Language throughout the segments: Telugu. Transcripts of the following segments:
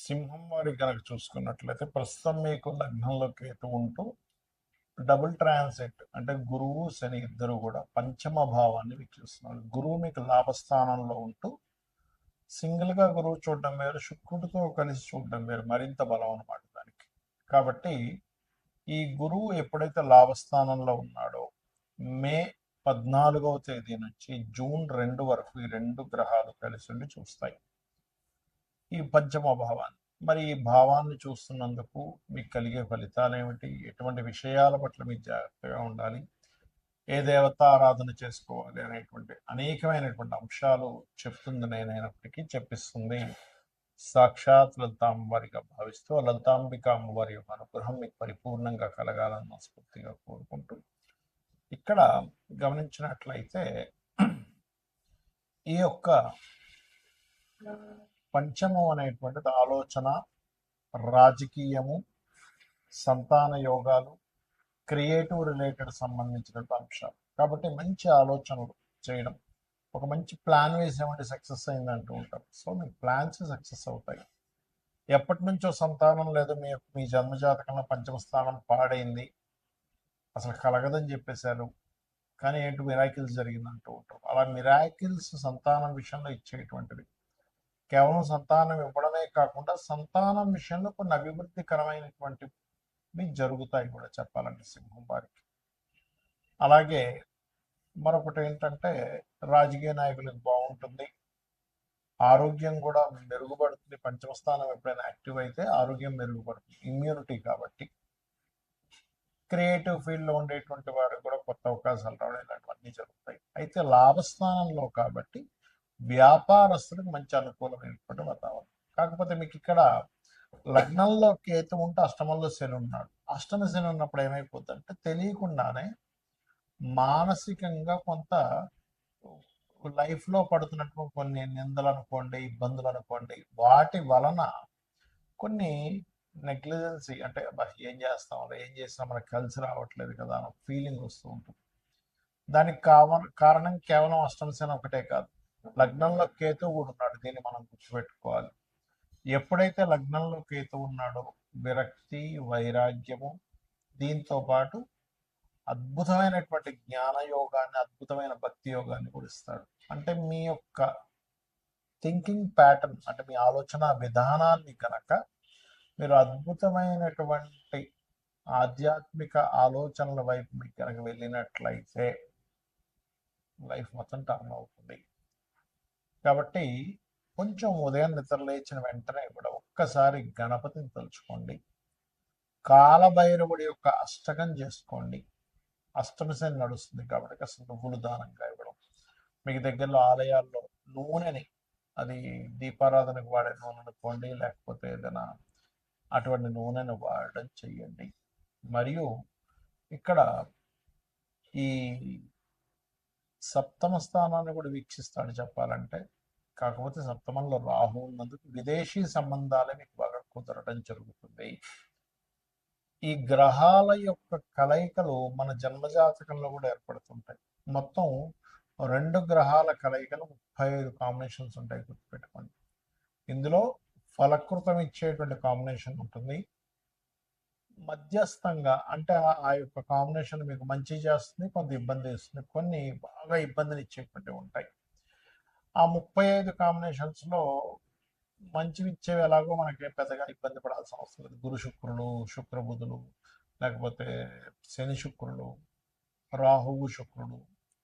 సింహం వారి కనుక చూసుకున్నట్లయితే ప్రస్తుతం మీకు లగ్నంలో కేతు ఉంటూ డబుల్ ట్రాన్సిట్ అంటే గురువు శని ఇద్దరు కూడా పంచమ భావాన్ని వీక్షిస్తున్నారు. గురువు మీకు లాభస్థానంలో ఉంటూ సింగిల్గా గురువు చూడడం వేరు, శుక్రుడితో కలిసి చూడడం వేరు, మరింత బలం అన్నమాట దానికి. కాబట్టి ఈ గురువు ఎప్పుడైతే లాభస్థానంలో ఉన్నాడో మే 14వ తేదీ నుంచి జూన్ 2 వరకు ఈ రెండు గ్రహాలు కలిసి ఉండి చూస్తాయి ఈ పంచమ భావాన్ని. మరి ఈ భావాన్ని చూస్తున్నందుకు మీకు కలిగే ఫలితాలు ఏమిటి, ఎటువంటి విషయాల పట్ల మీరు జాగ్రత్తగా ఉండాలి, ఏ దేవత ఆరాధన చేసుకోవాలి అనేటువంటి అనేకమైనటువంటి అంశాలు చెప్తుంది నేనైనప్పటికీ చెప్పిస్తుంది సాక్షాత్ లలితాంబవారిగా భావిస్తూ లలితాంబిక అమ్మవారి యొక్క అనుగ్రహం మీకు పరిపూర్ణంగా కలగాలని మనస్ఫూర్తిగా కోరుకుంటూ, ఇక్కడ గమనించినట్లయితే ఈ యొక్క పంచమం అనేటువంటిది ఆలోచన, రాజకీయము, సంతాన యోగాలు, క్రియేటివ్ రిలేటెడ్ సంబంధించినటువంటి అంశాలు. కాబట్టి మంచి ఆలోచనలు చేయడం, ఒక మంచి ప్లాన్ వేసామంటే సక్సెస్ అయిందంటూ ఉంటాం. సో మీ ప్లాన్స్ సక్సెస్ అవుతాయి. ఎప్పటి నుంచో సంతానం లేదు, మీ జన్మజాతకంలో పంచమ స్థానం పాడైంది, అసలు కలగదని చెప్పేశారు, కానీ ఏంటి మిరాకిల్స్ జరిగిందంటూ ఉంటాం. అలా మిరాకిల్స్ సంతానం విషయంలో ఇచ్చేటువంటివి. కేవలం సంతానం ఇవ్వడమే కాకుండా సంతానం విషయంలో కొన్ని అభివృద్ధికరమైనటువంటివి జరుగుతాయి కూడా చెప్పాలంటే సింహం వారికి. అలాగే మరొకటి ఏంటంటే రాజకీయ నాయకులకు బాగుంటుంది, ఆరోగ్యం కూడా మెరుగుపడుతుంది. పంచమ స్థానం ఎప్పుడైనా యాక్టివ్ అయితే ఆరోగ్యం మెరుగుపడుతుంది, ఇమ్యూనిటీ. కాబట్టి క్రియేటివ్ ఫీల్డ్లో ఉండేటువంటి వారికి కూడా కొత్త అవకాశాలు రావడం ఇలాంటివన్నీ జరుగుతాయి. అయితే లాభస్థానంలో కాబట్టి వ్యాపారస్తులకు మంచి అనుకూలమైనటువంటి వాతావరణం. కాకపోతే మీకు ఇక్కడ లగ్నంలో కేతు ఉంటే అష్టమంలో శని ఉన్నాడు. అష్టమ శని ఉన్నప్పుడు ఏమైపోతుందంటే తెలియకుండానే మానసికంగా కొంత లైఫ్లో పడుతున్నటువంటి కొన్ని నిందలు అనుకోండి, ఇబ్బందులు అనుకోండి, వాటి వలన కొన్ని నెగ్లిజెన్సీ, అంటే ఏం చేస్తాం, ఏం చేసినా మనకు కలిసి రావట్లేదు కదా అన్న ఫీలింగ్ వస్తూ ఉంటుంది. దానికి కారణం కేవలం అష్టమ శని ఒకటే కాదు, లగ్నంలో కేతు కూడా ఉన్నాడు. దీన్ని మనం గుర్తుపెట్టుకోవాలి. ఎప్పుడైతే లగ్నంలో కేతు ఉన్నాడో విరక్తి, వైరాగ్యము, దీంతో పాటు అద్భుతమైనటువంటి జ్ఞాన యోగాన్ని, అద్భుతమైన భక్తి యోగాన్ని కూడా ఇస్తాడు. అంటే మీ యొక్క థింకింగ్ ప్యాటర్న్, అంటే మీ ఆలోచన విధానాన్ని కనుక మీరు అద్భుతమైనటువంటి ఆధ్యాత్మిక ఆలోచనల వైపు మీకు కనుక వెళ్ళినట్లయితే లైఫ్ మొత్తం టర్న్ అవుతుంది. కాబట్టి కొంచెం ఉదయం నిద్ర లేచిన వెంటనే కూడా ఒక్కసారి గణపతిని తలుచుకోండి, కాలభైరవుడి యొక్క అష్టకం చేసుకోండి. అష్టమశని నడుస్తుంది కాబట్టి కాస్త నువ్వులు దానంగా ఇవ్వడం, మీకు దగ్గరలో ఆలయాల్లో నూనెని, అది దీపారాధనకు వాడే నూనె అనుకోండి, లేకపోతే ఏదైనా అటువంటి నూనెను వాడడం చెయ్యండి. మరియు ఇక్కడ ఈ సప్తమ స్థానాన్ని కూడా వీక్షిస్తాడు చెప్పాలంటే. కాకపోతే సప్తమంలో రాహు ఉన్నందుకు విదేశీ సంబంధాలే మీకు బాగా కుదరడం జరుగుతుంది. ఈ గ్రహాల యొక్క కలయికలు మన జన్మజాతకంలో కూడా ఏర్పడుతుంటాయి. మొత్తం 2 గ్రహాల కలయికలు 35 కాంబినేషన్స్ ఉంటాయి, గుర్తుపెట్టుకోండి. ఇందులో ఫలకృతం ఇచ్చేటువంటి కాంబినేషన్ ఉంటుంది, మధ్యస్థంగా అంటే ఆ యొక్క కాంబినేషన్ మీకు మంచి చేస్తుంది, కొంత ఇబ్బంది ఇస్తుంది, కొన్ని బాగా ఇబ్బందిని ఇచ్చేటువంటివి ఉంటాయి. ఆ 35 కాంబినేషన్స్లో మంచివి ఇచ్చేవి ఎలాగో మనకి పెద్దగా ఇబ్బంది పడాల్సిన అవసరం లేదు. గురు శుక్రులు, శుక్రబుధులు, లేకపోతే శని శుక్రులు, రాహువు శుక్రుడు,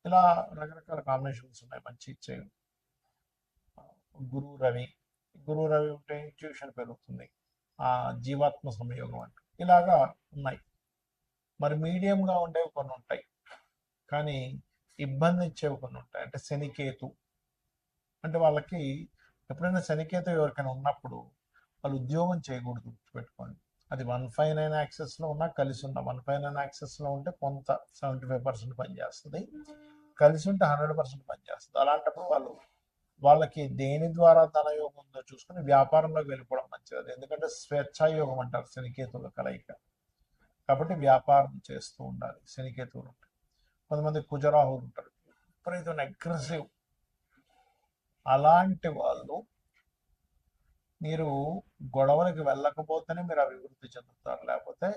ఇలా రకరకాల కాంబినేషన్స్ ఉన్నాయి మంచి ఇచ్చేవి. గురువు రవి ఉంటే ఇంట్యూషన్ పెరుగుతుంది, ఆ జీవాత్మ సంయోగం అంటే ఇలాగా ఉన్నాయి. మరి మీడియంగా ఉండేవి కొన్ని ఉంటాయి, కానీ ఇబ్బంది ఇచ్చేవి కొన్ని ఉంటాయి. అంటే శనికేతు, అంటే వాళ్ళకి ఎప్పుడైనా శనికేతు ఎవరికైనా ఉన్నప్పుడు వాళ్ళు ఉద్యోగం చేయకూడదు, గుర్తుపెట్టుకోండి. అది 159 యాక్సెస్లో ఉన్నా, కలిసి ఉన్న 159 యాక్సెస్లో ఉంటే కొంత 75% పనిచేస్తుంది, కలిసి ఉంటే 100% పనిచేస్తుంది. అలాంటప్పుడు వాళ్ళకి దేని ద్వారా ధనయోగం ఉందో చూసుకుని వ్యాపారంలోకి వెళ్ళిపోవడం మంచిది. ఎందుకంటే స్వేచ్ఛాయోగం అంటారు శనికేతువుల కలయిక. కాబట్టి వ్యాపారం చేస్తూ ఉండాలి శనికేతువులు ఉంటాయి. కొంతమంది కుజరాహువులు ఉంటారు, విపరీతమైన అగ్రెసివ్. అలాంటి వాళ్ళు మీరు గొడవలకి వెళ్ళకపోతేనే మీరు అభివృద్ధి చెందుతారు, లేకపోతే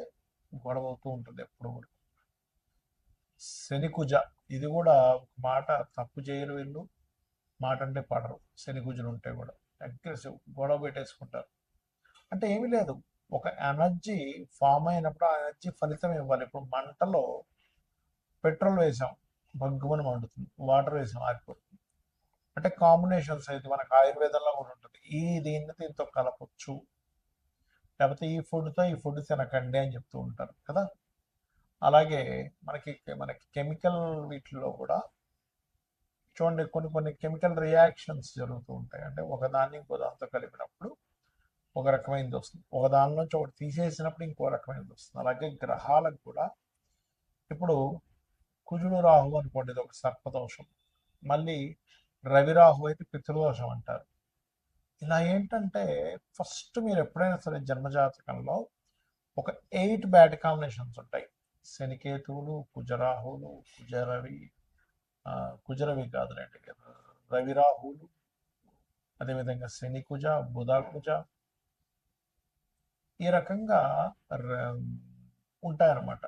గొడవ అవుతూ ఉంటుంది ఎప్పుడు కూడా. శని కుజ, ఇది కూడా ఒక మాట, తప్పు చేయరు వీళ్ళు, మాట అంటే పడరు. శని కుజులు ఉంటే కూడా అగ్రెసివ్, గొడవ పెట్టేసుకుంటారు. అంటే ఏమీ లేదు, ఒక ఎనర్జీ ఫామ్ అయినప్పుడు ఆ ఎనర్జీ ఫలితం ఇవ్వాలి. ఇప్పుడు మంటలో పెట్రోల్ వేసాం, భగ్గుమని మండుతుంది, వాటర్ వేసాం, ఆరిపోతుంది. అంటే కాంబినేషన్స్ అయితే మనకు ఆయుర్వేదంలో కూడా ఉంటుంది, ఈ దీన్ని దీంతో కలపొచ్చు, లేకపోతే ఈ ఫుడ్తో ఈ ఫుడ్ తినకండి అని చెప్తూ ఉంటారు కదా. అలాగే మనకి మనకి కెమికల్ వీటిలో కూడా చూడండి, కొన్ని కొన్ని కెమికల్ రియాక్షన్స్ జరుగుతూ ఉంటాయి. అంటే ఒకదాన్ని ఇంకో దాంతో కలిపినప్పుడు ఒక రకమైనది వస్తుంది, ఒక దాని నుంచి ఒకటి తీసేసినప్పుడు ఇంకో రకమైనది వస్తుంది. అలాగే గ్రహాలకు కూడా ఇప్పుడు కుజుడు రాహు అనుకోండి, ఇది ఒక సర్పదోషం. మళ్ళీ రవి రాహు అయితే పితృదోషం అంటారు. ఇలా ఏంటంటే ఫస్ట్ మీరు ఎప్పుడైనా సరే జన్మజాతకంలో ఒక 8 బ్యాడ్ కాంబినేషన్స్ ఉంటాయి. శనికేతువులు, కుజరాహువులు, కుజరవి, కుజరవి కాదులేండి, రవి రాహువులు, అదేవిధంగా శని కుజ, బుధ కుజ, ఈ రకంగా ఉంటాయన్నమాట.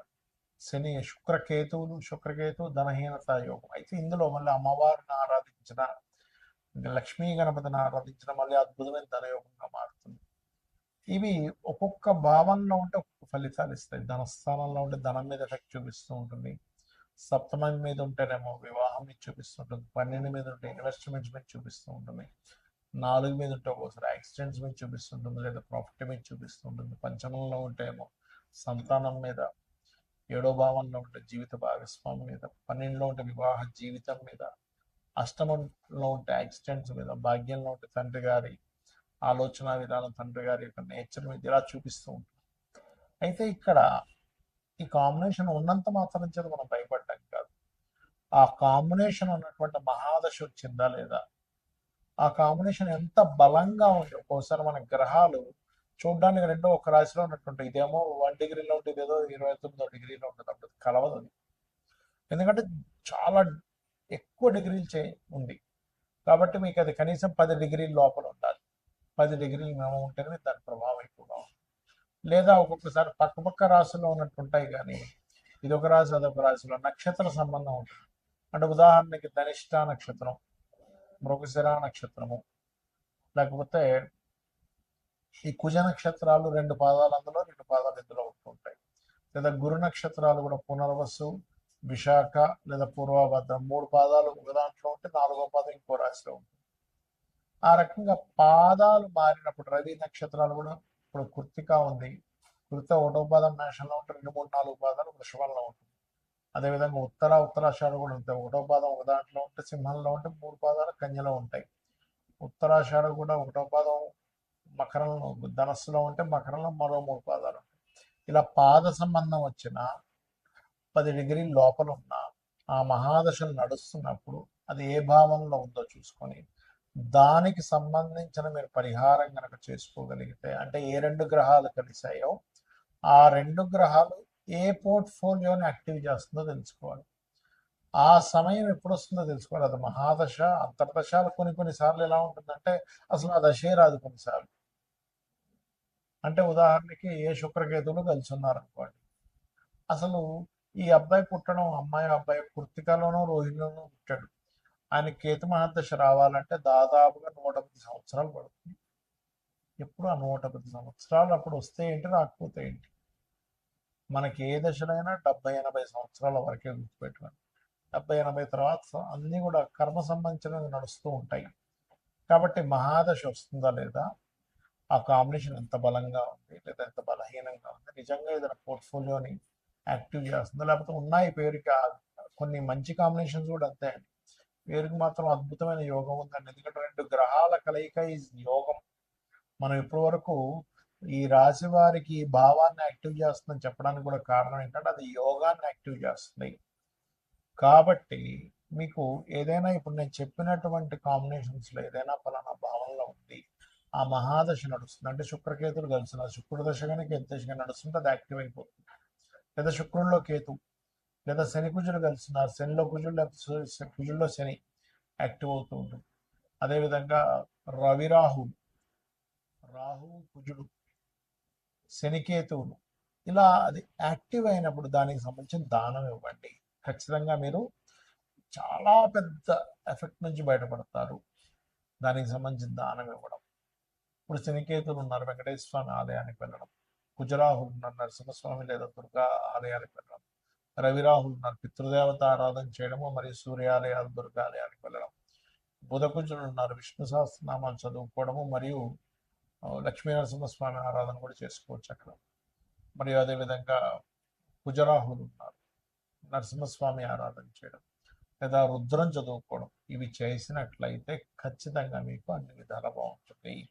శని శుక్రకేతు ధనహీనత యోగం. అయితే ఇందులో మళ్ళీ అమ్మవారిని ఆరాధించిన, లక్ష్మీ గణపతిని ఆరాధించిన మళ్ళీ అద్భుతమైన ధనయోగంగా మారుతుంది. ఇవి ఒక్కొక్క భావంలో ఉంటే ఒక్కొక్క ఫలితాలు ఇస్తాయి. ధనస్థానంలో ఉంటే ధనం మీద ఎఫెక్ట్ చూపిస్తూ ఉంటుంది, సప్తమం మీద ఉంటేనేమో వివాహం మీద చూపిస్తుంటుంది, 12 మీద ఉంటే ఇన్వెస్ట్మెంట్స్ మీద చూపిస్తూ ఉంటుంది, 4 మీద ఉంటే ఒక్కోసారి యాక్సిడెంట్స్ మీద చూపిస్తుంటుంది, లేదా ప్రాఫిట్ మీద చూపిస్తుంటుంది, పంచమంలో ఉంటే ఏమో సంతానం మీద, 7వ భావంలో ఉంటే జీవిత భాగస్వామి మీద, 12లో ఉంటే వివాహ జీవితం మీద, అష్టమంలో ఉంటే యాక్సిడెంట్స్ మీద, భాగ్యంలో ఉంటే తండ్రి గారి ఆలోచన విధానం, తండ్రి గారి యొక్క నేచర్ మీద ఇలా చూపిస్తూ ఉంటుంది. అయితే ఇక్కడ ఈ కాంబినేషన్ ఉన్నంత మాత్రం చేత మనం భయపడ్డాం కాదు, ఆ కాంబినేషన్ ఉన్నటువంటి మహాదశ వచ్చిందా లేదా, ఆ కాంబినేషన్ ఎంత బలంగా ఉంది. ఒక్కోసారి మన గ్రహాలు చూడడానికి రెండో ఒక రాశిలో ఉన్నట్టుంటాయి, ఇదేమో 1 డిగ్రీలో ఉంటుంది, ఏదో 29 డిగ్రీలో ఉంటుంది, అప్పుడు కలవదు. ఎందుకంటే చాలా ఎక్కువ డిగ్రీలు ఉంది కాబట్టి మీకు అది కనీసం 10 డిగ్రీల లోపల ఉండాలి. 10 డిగ్రీలు మేము ఉంటేనే దాని ప్రభావం ఎక్కువగా ఉంటుంది. లేదా ఒక్కొక్కసారి పక్కపక్క రాశిలో ఉన్నట్టుంటాయి, కానీ ఇదొక రాశి అదొక రాశిలో నక్షత్ర సంబంధం ఉంటుంది. అంటే ఉదాహరణకి ధనిష్ట నక్షత్రం, మృగశిర నక్షత్రము, లేకపోతే ఈ కుజ నక్షత్రాలు 2 పాదాలు అందులో 2 పాదాలు ఇందులో ఉంటుంటాయి. లేదా గురు నక్షత్రాలు కూడా పునర్వసు, విశాఖ లేదా పూర్వభద్రం 3 పాదాలు ఒక దాంట్లో ఉంటే 4వ పాదం ఇంకో రాశిలో ఉంటుంది. ఆ రకంగా పాదాలు మారినప్పుడు రవి నక్షత్రాలు కూడా, ఇప్పుడు కృత్తిక ఉంది, కృత 1వ పాదం మేషంలో ఉంటే 2, 3, 4 పాదాలు వృషభంలో ఉంటుంది. అదేవిధంగా ఉత్తరాషాఢ కూడా ఉంటాయి, 1వ పాదం ఒక దాంట్లో ఉంటే సింహంలో ఉంటే 3 పాదాలు కన్యలో ఉంటాయి. ఉత్తరాషాఢ కూడా 1వ పాదం మకరంలో, ధనస్సులో ఉంటే మకరంలో మరో 3 పాదాలు ఉంటాయి. ఇలా పాద సంబంధం వచ్చిన 10 డిగ్రీల లోపల ఉన్న ఆ మహాదశలు నడుస్తున్నప్పుడు అది ఏ భావంలో ఉందో చూసుకొని దానికి సంబంధించిన మీరు పరిహారం కనుక చేసుకోగలిగితే, అంటే ఏ 2 గ్రహాలు కలిసాయో ఆ 2 గ్రహాలు ఏ పోర్ట్ఫోలియోని యాక్టివ్ చేస్తుందో తెలుసుకోవాలి. ఆ సమయం ఎప్పుడు వస్తుందో తెలుసుకోవాలి. అది మహాదశ, అంతర్దశాలు కొన్నిసార్లు ఎలా ఉంటుందంటే అసలు ఆ దశే రాదు కొన్నిసార్లు. అంటే ఉదాహరణకి ఏ శుక్రకేతువులు కలిసి ఉన్నారనుకోండి, అసలు ఈ అబ్బాయి పుట్టడం, అబ్బాయి కృత్తికలోనో రోహిణిలోనో పుట్టాడు, ఆయన కేతు మహాదశ రావాలంటే దాదాపుగా 110 సంవత్సరాలు పడుతుంది. ఎప్పుడు ఆ 110 సంవత్సరాలు అప్పుడు వస్తే ఏంటి, రాకపోతే ఏంటి. మనకి ఏ దశలైనా 70-80 సంవత్సరాల వరకే గుర్తుపెట్టుకోండి. 70-80 తర్వాత అన్నీ కూడా కర్మ సంబంధించినవి నడుస్తూ ఉంటాయి. కాబట్టి మహాదశ వస్తుందా లేదా, ఆ కాంబినేషన్ ఎంత బలంగా ఉంది లేదా ఎంత బలహీనంగా ఉంది, నిజంగా ఏదైనా పోర్ట్ఫోలియోని యాక్టివ్ చేస్తుందా, లేకపోతే ఉన్నాయి పేరుకి కొన్ని మంచి కాంబినేషన్స్ కూడా అంతే అండి, పేరుకి మాత్రం అద్భుతమైన యోగం ఉందండి. ఎందుకంటే 2 గ్రహాల కలయిక ఈ యోగం. మనం ఇప్పటి వరకు ఈ రాశి వారికి భావాన్ని యాక్టివ్ చేస్తుందని చెప్పడానికి కూడా కారణం ఏంటంటే అది యోగాన్ని యాక్టివ్ చేస్తుంది. కాబట్టి మీకు ఏదైనా ఇప్పుడు నేను చెప్పినటువంటి కాంబినేషన్స్లో ఏదైనా ఫలానా భావంలో ఉంది, ఆ మహాదశ నడుస్తుంది, అంటే శుక్రకేతులు కలిసిన శుక్రుడు దశ కానీ కేతు దశ కానీ నడుస్తుంటే అది యాక్టివ్ అయిపోతుంది. లేదా శుక్రుల్లో కేతు, లేదా శని కుజులు కలిసినారు, శనిలో కుజులు లేకపోతే కుజుల్లో శని యాక్టివ్ అవుతూ ఉంటుంది. అదేవిధంగా రవి రాహు రాహువు, కుజుడు, శనికేతువులు, ఇలా అది యాక్టివ్ అయినప్పుడు దానికి సంబంధించిన దానం ఇవ్వండి. ఖచ్చితంగా మీరు చాలా పెద్ద ఎఫెక్ట్ నుంచి బయటపడతారు. దానికి సంబంధించిన దానం ఇవ్వడం. ఇప్పుడు శనికేతులు ఉన్నారు, వెంకటేశ్వర స్వామి ఆలయానికి వెళ్ళడం. కుజరాహులు ఉన్నారు, నరసింహస్వామి లేదా దుర్గా ఆలయానికి వెళ్ళడం. రవిరాహులు ఉన్నారు, పితృదేవత ఆరాధన చేయడము మరియు సూర్యాలయాలు, దుర్గాలయానికి వెళ్ళడం. బుధకుజులు ఉన్నారు, విష్ణు సహస్రనామాలు చదువుకోవడము మరియు లక్ష్మీ నరసింహస్వామి ఆరాధన కూడా చేసుకోవచ్చు అక్కడ. మరియు అదేవిధంగా కుజరాహులు ఉన్నారు, నరసింహస్వామి ఆరాధన చేయడం లేదా రుద్రం చదువుకోవడం. ఇవి చేసినట్లయితే ఖచ్చితంగా మీకు అన్ని విధాలా బాగుంటుంది.